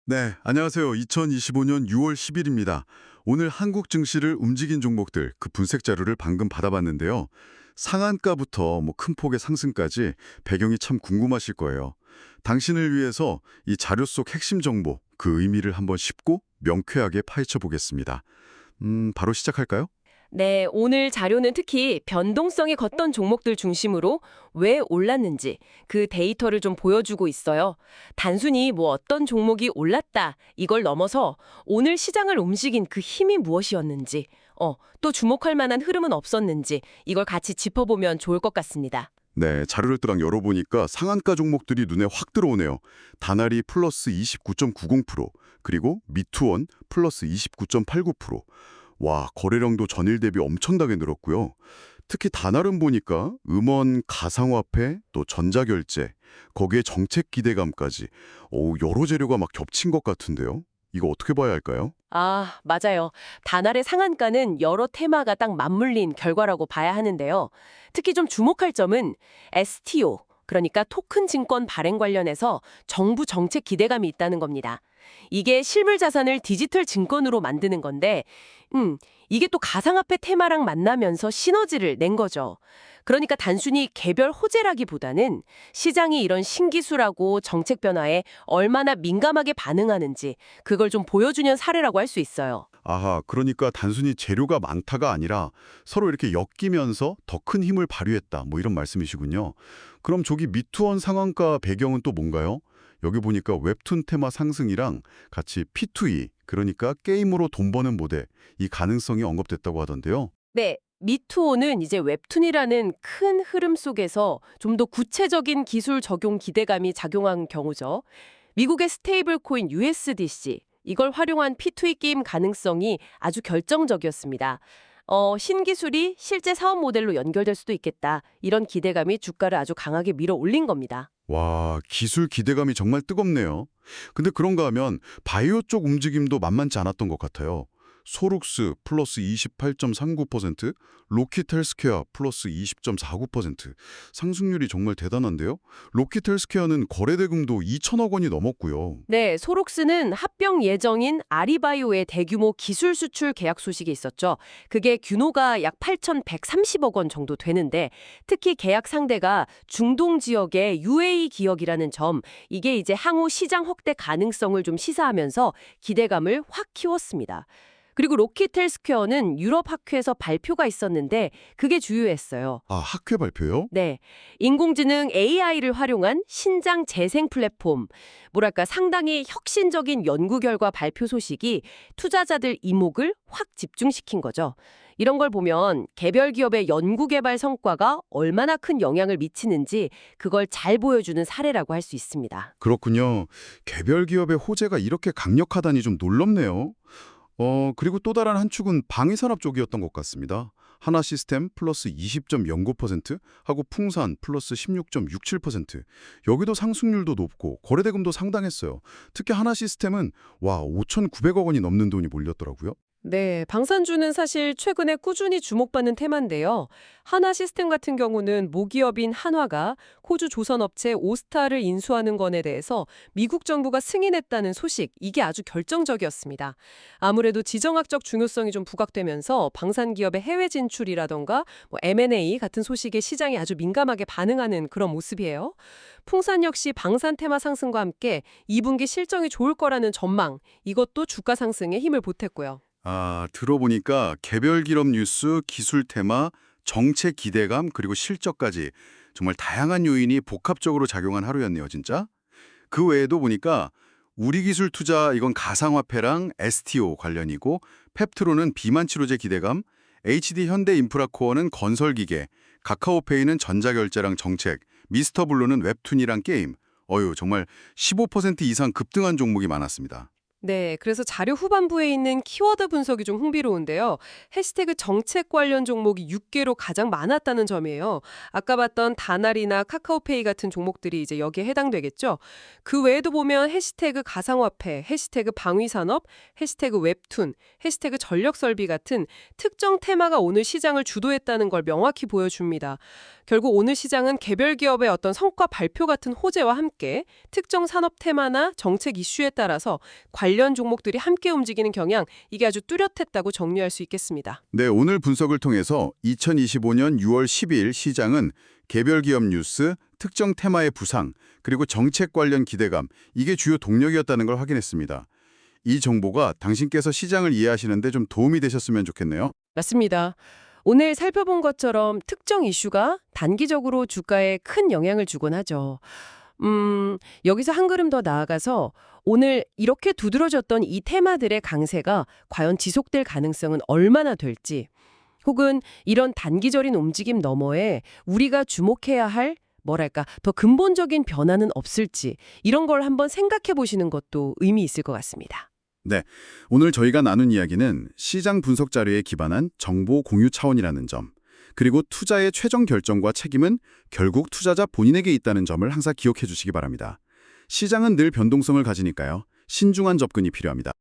네, 안녕하세요. 2025년 6월 10일입니다. 오늘 한국 증시를 움직인 종목들 그 분석 자료를 방금 받아봤는데요. 상한가부터 큰 폭의 상승까지 배경이 참 궁금하실 거예요. 당신을 위해서 이 자료 속 핵심 정보, 그 의미를 한번 쉽고 명쾌하게 파헤쳐 보겠습니다. 바로 시작할까요? 네, 오늘 자료는 특히 변동성이 컸던 종목들 중심으로 왜 올랐는지 그 데이터를 좀 보여주고 있어요. 단순히 어떤 종목이 올랐다 이걸 넘어서 오늘 시장을 움직인 그 힘이 무엇이었는지, 또 주목할 만한 흐름은 없었는지 이걸 같이 짚어보면 좋을 것 같습니다. 네, 자료를 딱 열어보니까 상한가 종목들이 눈에 확 들어오네요. 다나리 플러스 29.90%, 그리고 미투원 플러스 29.89%. 와, 거래량도 전일 대비 엄청나게 늘었고요. 특히 단알은 보니까 음원, 가상화폐, 또 전자결제, 거기에 정책 기대감까지 여러 재료가 막 겹친 것 같은데요. 이거 어떻게 봐야 할까요? 아, 맞아요. 단알의 상한가는 여러 테마가 딱 맞물린 결과라고 봐야 하는데요. 특히 좀 주목할 점은 STO, 그러니까 토큰 증권 발행 관련해서 정부 정책 기대감이 있다는 겁니다. 이게 실물 자산을 디지털 증권으로 만드는 건데, 이게 또 가상화폐 테마랑 만나면서 시너지를 낸 거죠. 그러니까 단순히 개별 호재라기보다는 시장이 이런 신기술하고 정책 변화에 얼마나 민감하게 반응하는지 그걸 좀 보여주는 사례라고 할 수 있어요. 아하, 그러니까 단순히 재료가 많다가 아니라 서로 이렇게 엮이면서 더 큰 힘을 발휘했다. 이런 말씀이시군요. 그럼 저기 미투원 상한가 배경은 또 뭔가요? 여기 보니까 웹툰 테마 상승이랑 같이 P2E, 그러니까 게임으로 돈 버는 모델, 이 가능성이 언급됐다고 하던데요. 네. 미투오는 이제 웹툰이라는 큰 흐름 속에서 좀 더 구체적인 기술 적용 기대감이 작용한 경우죠. 미국의 스테이블 코인 USDC, 이걸 활용한 P2E 게임 가능성이 아주 결정적이었습니다. 신기술이 실제 사업 모델로 연결될 수도 있겠다. 이런 기대감이 주가를 아주 강하게 밀어 올린 겁니다. 와, 기술 기대감이 정말 뜨겁네요. 근데 그런가 하면 바이오 쪽 움직임도 만만치 않았던 것 같아요. 소룩스 플러스 28.39%, 로킷헬스케어 플러스 20.49%. 상승률이 정말 대단한데요. 로킷헬스케어는 거래 대금도 2천억 원이 넘었고요. 네, 소록스는 합병 예정인 아리바이오의 대규모 기술 수출 계약 소식이 있었죠. 그게 규모가 약 8,130억 원 정도 되는데 특히 계약 상대가 중동 지역의 UAE 기업이라는 점, 이게 이제 향후 시장 확대 가능성을 좀 시사하면서 기대감을 확 키웠습니다. 그리고 로키텔스퀘어는 유럽 학회에서 발표가 있었는데 그게 주요했어요. 아, 학회 발표요? 네. 인공지능 AI를 활용한 신장 재생 플랫폼, 뭐랄까 상당히 혁신적인 연구 결과 발표 소식이 투자자들 이목을 확 집중시킨 거죠. 이런 걸 보면 개별 기업의 연구 개발 성과가 얼마나 큰 영향을 미치는지 그걸 잘 보여주는 사례라고 할 수 있습니다. 그렇군요. 개별 기업의 호재가 이렇게 강력하다니 좀 놀랍네요. 그리고 또 다른 한 축은 방위산업 쪽이었던 것 같습니다. 하나시스템 플러스 20.09% 하고 풍산 플러스 16.67%. 여기도 상승률도 높고 거래대금도 상당했어요. 특히 하나시스템은 5,900억 원이 넘는 돈이 몰렸더라고요. 네, 방산주는 사실 최근에 꾸준히 주목받는 테마인데요. 하나 시스템 같은 경우는 모기업인 한화가 호주 조선업체 오스타를 인수하는 건에 대해서 미국 정부가 승인했다는 소식, 이게 아주 결정적이었습니다. 아무래도 지정학적 중요성이 좀 부각되면서 방산기업의 해외 진출이라던가 M&A 같은 소식에 시장이 아주 민감하게 반응하는 그런 모습이에요. 풍산 역시 방산 테마 상승과 함께 2분기 실적이 좋을 거라는 전망, 이것도 주가 상승에 힘을 보탰고요. 아, 들어보니까 개별 기업 뉴스, 기술 테마, 정책 기대감, 그리고 실적까지 정말 다양한 요인이 복합적으로 작용한 하루였네요, 진짜. 그 외에도 보니까 우리 기술 투자 이건 가상화폐랑 STO 관련이고 펩트로는 비만 치료제 기대감, HD 현대 인프라코어는 건설기계, 카카오페이는 전자결제랑 정책, 미스터블루는 웹툰이랑 게임. 정말 15% 이상 급등한 종목이 많았습니다. 네, 그래서 자료 후반부에 있는 키워드 분석이 좀 흥미로운데요. 해시태그 정책 관련 종목이 6개로 가장 많았다는 점이에요. 아까 봤던 다날이나 카카오페이 같은 종목들이 이제 여기에 해당되겠죠. 그 외에도 보면 해시태그 가상화폐, 해시태그 방위산업, 해시태그 웹툰, 해시태그 전력설비 같은 특정 테마가 오늘 시장을 주도했다는 걸 명확히 보여줍니다. 결국 오늘 시장은 개별 기업의 어떤 성과 발표 같은 호재와 함께 특정 산업 테마나 정책 이슈에 따라서 관련 종목들이 함께 움직이는 경향, 이게 아주 뚜렷했다고 정리할 수 있겠습니다. 네, 오늘 분석을 통해서 2025년 6월 12일 시장은 개별 기업 뉴스, 특정 테마의 부상, 그리고 정책 관련 기대감, 이게 주요 동력이었다는 걸 확인했습니다. 이 정보가 당신께서 시장을 이해하시는데 좀 도움이 되셨으면 좋겠네요. 맞습니다. 오늘 살펴본 것처럼 특정 이슈가 단기적으로 주가에 큰 영향을 주곤 하죠. 여기서 한 걸음 더 나아가서 오늘 이렇게 두드러졌던 이 테마들의 강세가 과연 지속될 가능성은 얼마나 될지, 혹은 이런 단기적인 움직임 너머에 우리가 주목해야 할 뭐랄까 더 근본적인 변화는 없을지, 이런 걸 한번 생각해 보시는 것도 의미 있을 것 같습니다. 네, 오늘 저희가 나눈 이야기는 시장 분석 자료에 기반한 정보 공유 차원이라는 점, 그리고 투자의 최종 결정과 책임은 결국 투자자 본인에게 있다는 점을 항상 기억해 주시기 바랍니다. 시장은 늘 변동성을 가지니까요. 신중한 접근이 필요합니다.